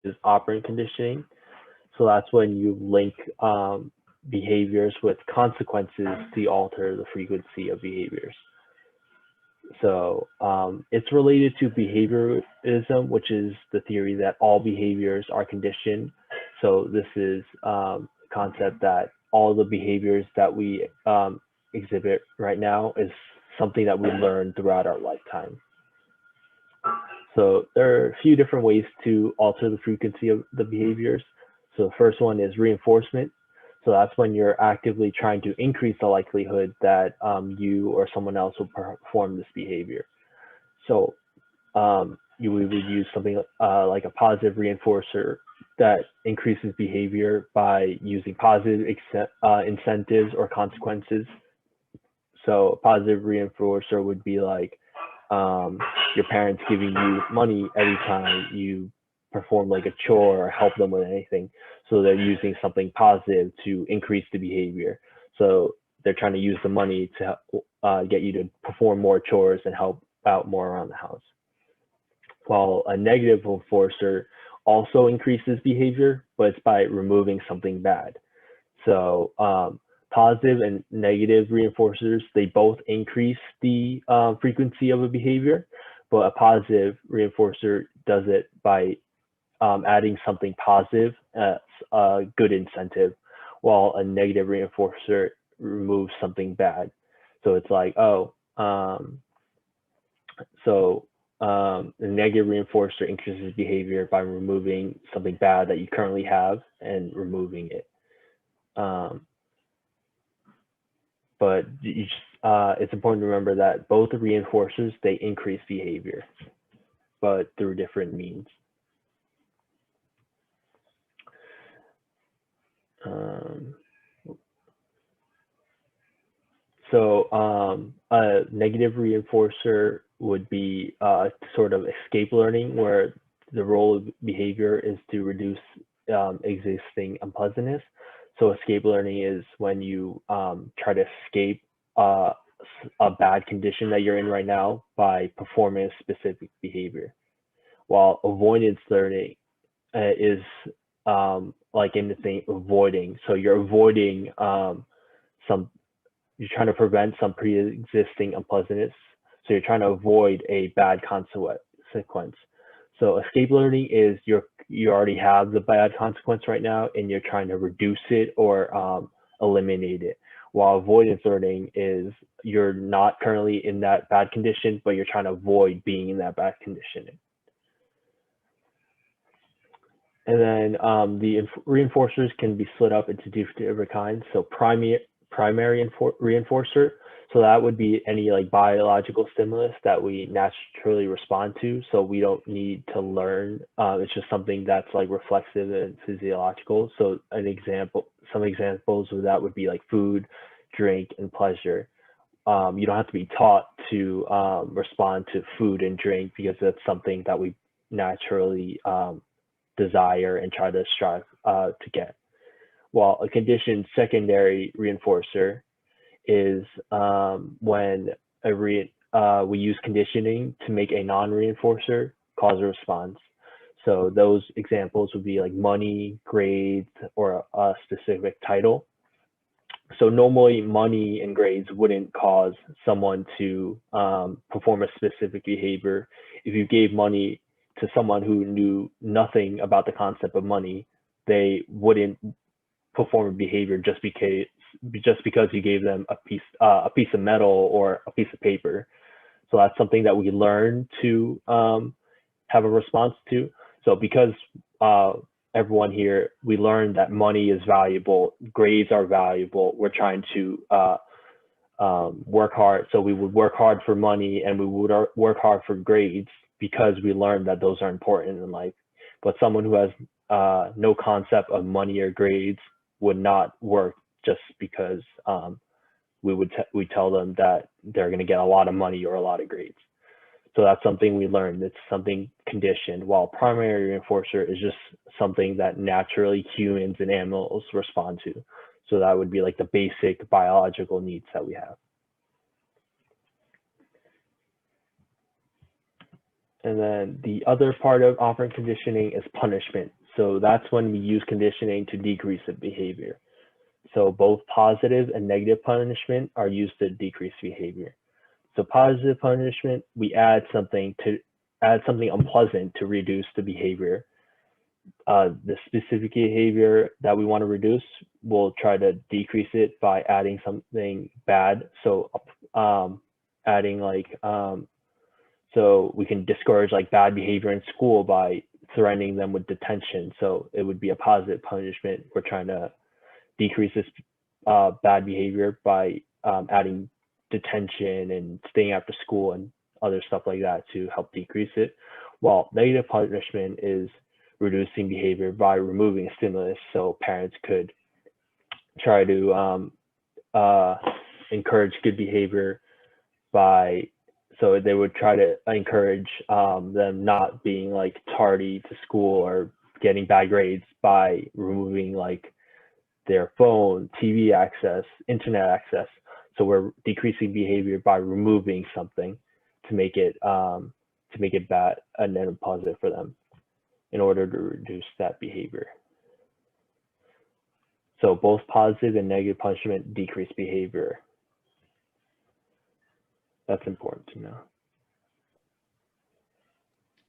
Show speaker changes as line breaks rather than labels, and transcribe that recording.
is operant conditioning. So that's when you link behaviors with consequences to alter the frequency of behaviors. So it's related to behaviorism, which is the theory that all behaviors are conditioned. So this is a concept that all the behaviors that we exhibit right now is something that we learn throughout our lifetime. So there are a few different ways to alter the frequency of the behaviors. So the first one is reinforcement. So that's when you're actively trying to increase the likelihood that you or someone else will perform this behavior. So you would use something like a positive reinforcer that increases behavior by using positive incentives or consequences. So a positive reinforcer would be like your parents giving you money every time you perform like a chore or help them with anything. So they're using something positive to increase the behavior. So they're trying to use the money to get you to perform more chores and help out more around the house. While a negative reinforcer also increases behavior, but it's by removing something bad. So positive and negative reinforcers, they both increase the frequency of a behavior, but a positive reinforcer does it by adding something positive as a good incentive, while a negative reinforcer removes something bad. So it's like, oh, the negative reinforcer increases behavior by removing something bad that you currently have and removing it. But it's important to remember that both the reinforcers, they increase behavior, but through different means. A negative reinforcer would be sort of escape learning, where the role of behavior is to reduce existing unpleasantness. So escape learning is when you try to escape a bad condition that you're in right now by performing a specific behavior. While avoidance learning is like in the thing avoiding. So you're avoiding you're trying to prevent some pre-existing unpleasantness. So you're trying to avoid a bad consequence. So escape learning is you already have the bad consequence right now and you're trying to reduce it or eliminate it. While avoidance learning is you're not currently in that bad condition, but you're trying to avoid being in that bad condition. And then the reinforcers can be split up into different kinds. So primary reinforcer. So that would be any like biological stimulus that we naturally respond to. So we don't need to learn. It's just something that's like reflexive and physiological. So some examples of that would be like food, drink, and pleasure. You don't have to be taught to respond to food and drink because that's something that we naturally desire and try to strive to get. While a conditioned secondary reinforcer is when we use conditioning to make a non-reinforcer cause a response. So those examples would be like money, grades, or a specific title. So normally money and grades wouldn't cause someone to perform a specific behavior. If you gave money to someone who knew nothing about the concept of money, they wouldn't perform a behavior just because you gave them a piece of metal or a piece of paper. So that's something that we learn to have a response to. So because everyone here, we learned that money is valuable, grades are valuable. We're trying to work hard. So we would work hard for money and we would work hard for grades because we learned that those are important in life. But someone who has no concept of money or grades would not work just because we tell them that they're going to get a lot of money or a lot of grades. So that's something we learned. It's something conditioned, while primary reinforcer is just something that naturally humans and animals respond to. So that would be like the basic biological needs that we have. And then the other part of operant conditioning is punishment. So that's when we use conditioning to decrease the behavior. So both positive and negative punishment are used to decrease behavior. So positive punishment, we add something unpleasant to reduce the behavior. The specific behavior that we want to reduce, we'll try to decrease it by adding something bad. So adding so we can discourage like bad behavior in school by threatening them with detention. So it would be a positive punishment. We're trying to decrease this bad behavior by adding detention and staying after school and other stuff like that to help decrease it. While negative punishment is reducing behavior by removing a stimulus, so parents could try to encourage good behavior by, so they would try to encourage them not being like tardy to school or getting bad grades by removing like their phone, TV access, internet access. So we're decreasing behavior by removing something to make it bad and then positive for them in order to reduce that behavior. So both positive and negative punishment decrease behavior. That's important to know.